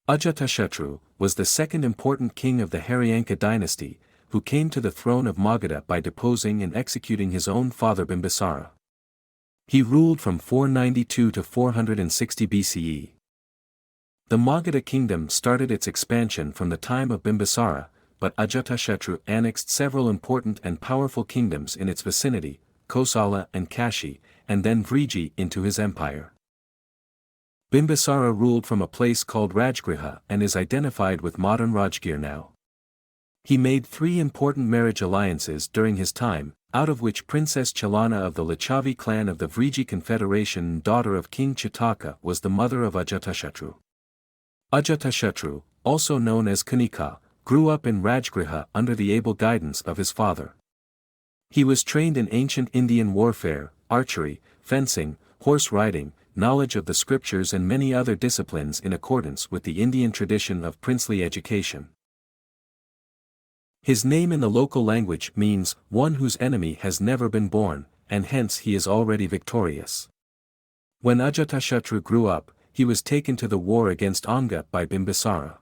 Ajatashatru was the second important king of the Haryanka dynasty, who came to the throne of Magadha by deposing and executing his own father Bimbisara. He ruled from 492 to 460 BCE. The Magadha kingdom started its expansion from the time of Bimbisara, but Ajatashatru annexed several important and powerful kingdoms in its vicinity, Kosala and Kashi, and then Vriji into his empire. Bimbisara ruled from a place called Rajgriha and is identified with modern Rajgir now. He made 3 important marriage alliances during his time, out of which Princess Chalana of the Lichavi clan of the Vriji Confederation, daughter of King Chitaka, was the mother of Ajatashatru. Ajatashatru, also known as Kanika, grew up in Rajgriha under the able guidance of his father. He was trained in ancient Indian warfare, archery, fencing, horse riding, knowledge of the scriptures and many other disciplines in accordance with the Indian tradition of princely education. His name in the local language means, one whose enemy has never been born, and hence he is already victorious. When Ajatashatru grew up, he was taken to the war against Anga by Bimbisara.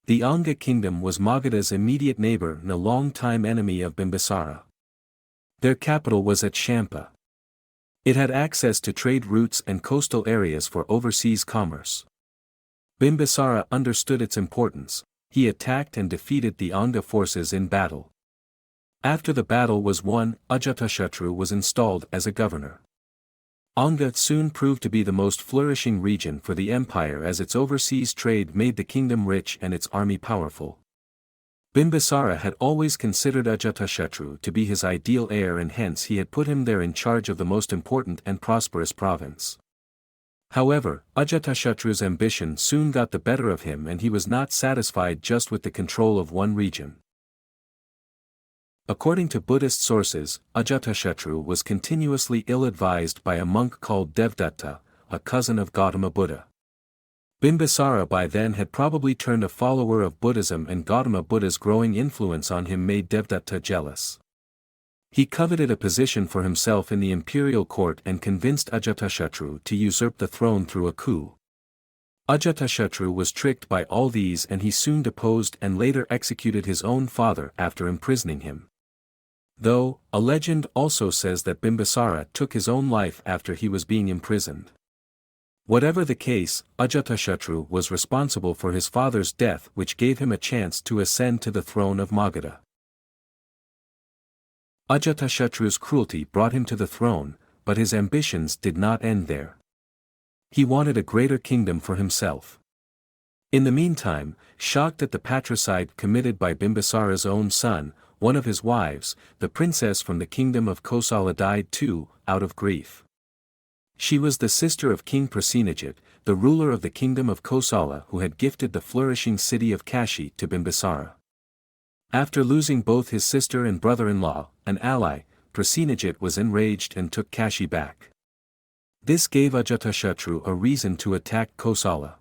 The Anga kingdom was Magadha's immediate neighbor and a long-time enemy of Bimbisara. Their capital was at Champa. It had access to trade routes and coastal areas for overseas commerce. Bimbisara understood its importance. He attacked and defeated the Anga forces in battle. After the battle was won, Ajatashatru was installed as a governor. Anga soon proved to be the most flourishing region for the empire as its overseas trade made the kingdom rich and its army powerful. Bimbisara had always considered Ajatashatru to be his ideal heir and hence he had put him there in charge of the most important and prosperous province. However, Ajatashatru's ambition soon got the better of him and he was not satisfied just with the control of one region. According to Buddhist sources, Ajatashatru was continuously ill-advised by a monk called Devdatta, a cousin of Gautama Buddha. Bimbisara by then had probably turned a follower of Buddhism and Gautama Buddha's growing influence on him made Devdatta jealous. He coveted a position for himself in the imperial court and convinced Ajatashatru to usurp the throne through a coup. Ajatashatru was tricked by all these and he soon deposed and later executed his own father after imprisoning him. Though, a legend also says that Bimbisara took his own life after he was being imprisoned. Whatever the case, Ajatashatru was responsible for his father's death which gave him a chance to ascend to the throne of Magadha. Ajatashatru's cruelty brought him to the throne, but his ambitions did not end there. He wanted a greater kingdom for himself. In the meantime, shocked at the patricide committed by Bimbisara's own son, one of his wives, the princess from the kingdom of Kosala died too, out of grief. She was the sister of King Prasenajit, the ruler of the kingdom of Kosala who had gifted the flourishing city of Kashi to Bimbisara. After losing both his sister and brother-in-law, an ally, Prasenajit was enraged and took Kashi back. This gave Ajatashatru a reason to attack Kosala.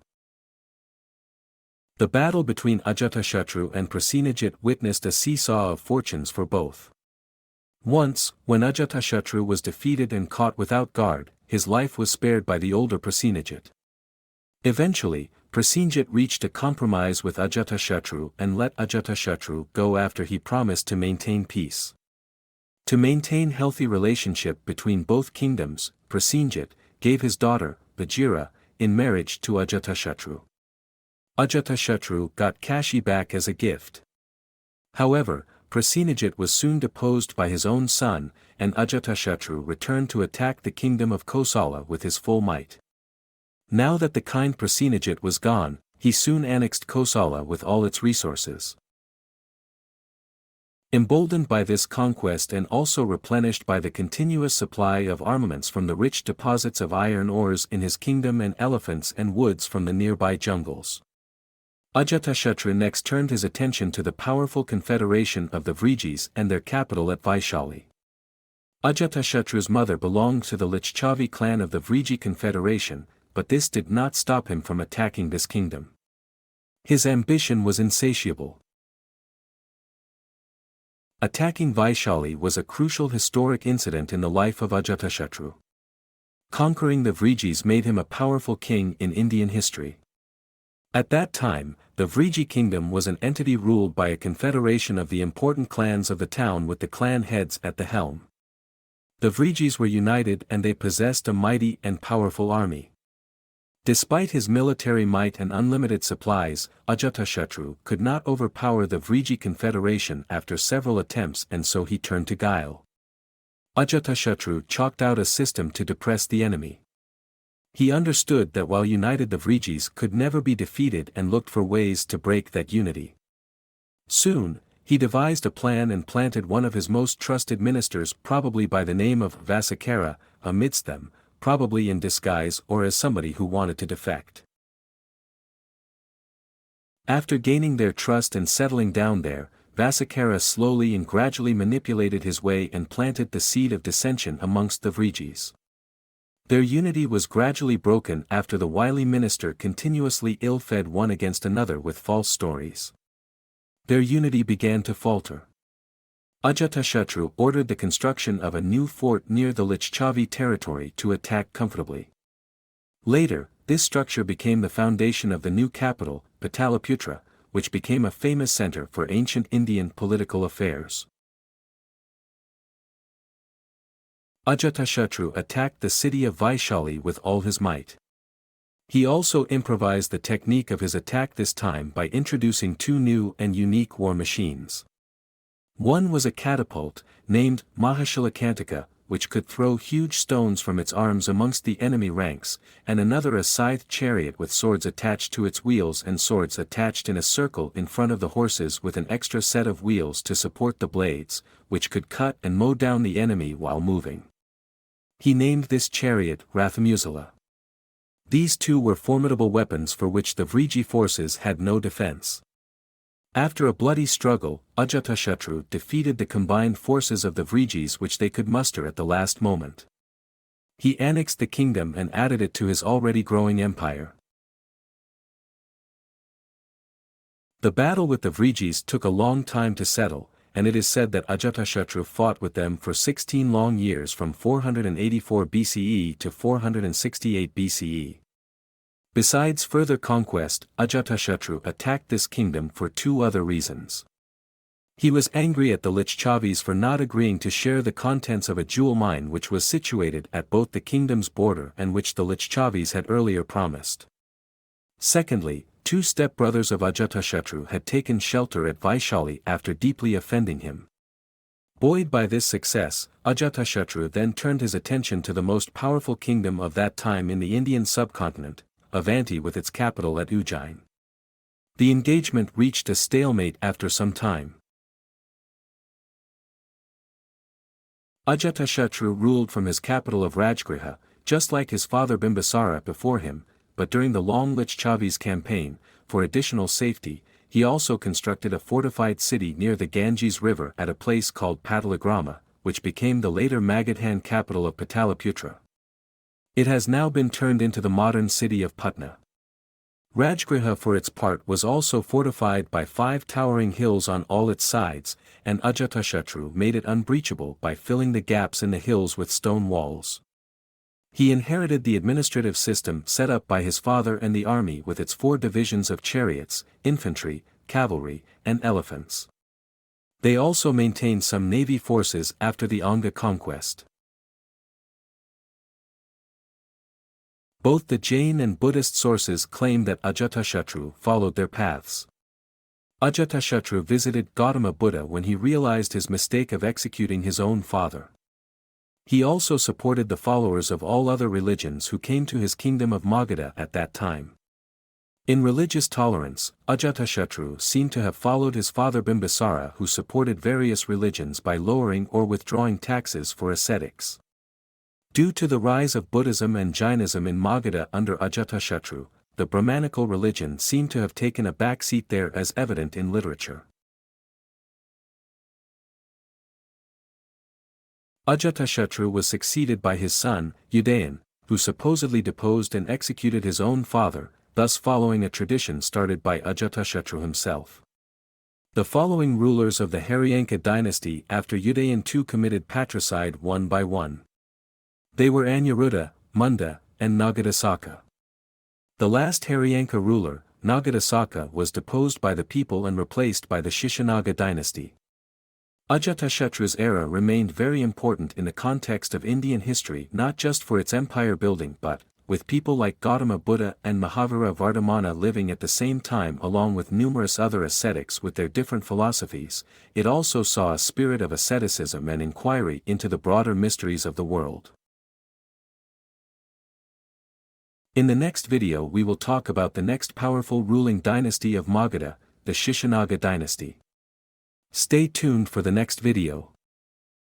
The battle between Ajatashatru and Prasenajit witnessed a seesaw of fortunes for both. Once, when Ajatashatru was defeated and caught without guard, his life was spared by the older Prasenajit. Eventually, Prasenajit reached a compromise with Ajatashatru and let Ajatashatru go after he promised to maintain peace. To maintain healthy relationship between both kingdoms, Prasenajit gave his daughter, Bajira, in marriage to Ajatashatru. Ajatashatru got Kashi back as a gift. However, Prasenajit was soon deposed by his own son, and Ajatashatru returned to attack the kingdom of Kosala with his full might. Now that the kind Prasenajit was gone, he soon annexed Kosala with all its resources. Emboldened by this conquest and also replenished by the continuous supply of armaments from the rich deposits of iron ores in his kingdom and elephants and woods from the nearby jungles, Ajatashatru next turned his attention to the powerful confederation of the Vrijis and their capital at Vaishali. Ajatashatru's mother belonged to the Lichavi clan of the Vriji Confederation, but this did not stop him from attacking this kingdom. His ambition was insatiable. Attacking Vaishali was a crucial historic incident in the life of Ajatashatru. Conquering the Vrijis made him a powerful king in Indian history. At that time, the Vriji kingdom was an entity ruled by a confederation of the important clans of the town with the clan heads at the helm. The Vrijis were united and they possessed a mighty and powerful army. Despite his military might and unlimited supplies, Ajatashatru could not overpower the Vriji confederation after several attempts, and so he turned to guile. Ajatashatru chalked out a system to depress the enemy. He understood that while united the Vrijis could never be defeated and looked for ways to break that unity. Soon, he devised a plan and planted one of his most trusted ministers, probably by the name of Vasikara, amidst them, probably in disguise or as somebody who wanted to defect. After gaining their trust and settling down there, Vasikara slowly and gradually manipulated his way and planted the seed of dissension amongst the Vrijis. Their unity was gradually broken after the wily minister continuously ill-fed one against another with false stories. Their unity began to falter. Ajatashatru ordered the construction of a new fort near the Lichchavi territory to attack comfortably. Later, this structure became the foundation of the new capital, Pataliputra, which became a famous center for ancient Indian political affairs. Ajatashatru attacked the city of Vaishali with all his might. He also improvised the technique of his attack this time by introducing two new and unique war machines. One was a catapult, named Mahashilakantika, which could throw huge stones from its arms amongst the enemy ranks, and another a scythed chariot with swords attached to its wheels and swords attached in a circle in front of the horses with an extra set of wheels to support the blades, which could cut and mow down the enemy while moving. He named this chariot Rathamusala. These two were formidable weapons for which the Vriji forces had no defense. After a bloody struggle, Ajatashatru defeated the combined forces of the Vrijis which they could muster at the last moment. He annexed the kingdom and added it to his already growing empire. The battle with the Vrijis took a long time to settle, and it is said that Ajatashatru fought with them for 16 long years from 484 BCE to 468 BCE. Besides further conquest, Ajatashatru attacked this kingdom for two other reasons. He was angry at the Lichchavis for not agreeing to share the contents of a jewel mine which was situated at both the kingdom's border and which the Lichchavis had earlier promised. Secondly, two stepbrothers of Ajatashatru had taken shelter at Vaishali after deeply offending him. Buoyed by this success, Ajatashatru then turned his attention to the most powerful kingdom of that time in the Indian subcontinent, Avanti, with its capital at Ujjain. The engagement reached a stalemate after some time. Ajatashatru ruled from his capital of Rajgriha, just like his father Bimbisara before him, but during the long Lichchavis campaign, for additional safety, he also constructed a fortified city near the Ganges River at a place called Patalagrama, which became the later Magadhan capital of Pataliputra. It has now been turned into the modern city of Patna. Rajgriha for its part was also fortified by 5 towering hills on all its sides, and Ajatashatru made it unbreachable by filling the gaps in the hills with stone walls. He inherited the administrative system set up by his father and the army with its 4 divisions of chariots, infantry, cavalry, and elephants. They also maintained some navy forces after the Anga conquest. Both the Jain and Buddhist sources claim that Ajatashatru followed their paths. Ajatashatru visited Gautama Buddha when he realized his mistake of executing his own father. He also supported the followers of all other religions who came to his kingdom of Magadha at that time. In religious tolerance, Ajatashatru seemed to have followed his father Bimbisara, who supported various religions by lowering or withdrawing taxes for ascetics. Due to the rise of Buddhism and Jainism in Magadha under Ajatashatru, the Brahmanical religion seemed to have taken a back seat there, as evident in literature. Ajatashatru was succeeded by his son, Udayan, who supposedly deposed and executed his own father, thus following a tradition started by Ajatashatru himself. The following rulers of the Haryanka dynasty after Udayan II committed patricide one by one. They were Aniruddha, Munda, and Nagadasaka. The last Haryanka ruler, Nagadasaka was deposed by the people and replaced by the Shishanaga dynasty. Ajatashatru's era remained very important in the context of Indian history not just for its empire building but, with people like Gautama Buddha and Mahavira Vardhamana living at the same time along with numerous other ascetics with their different philosophies, it also saw a spirit of asceticism and inquiry into the broader mysteries of the world. In the next video we will talk about the next powerful ruling dynasty of Magadha, the Shishanaga dynasty. Stay tuned for the next video.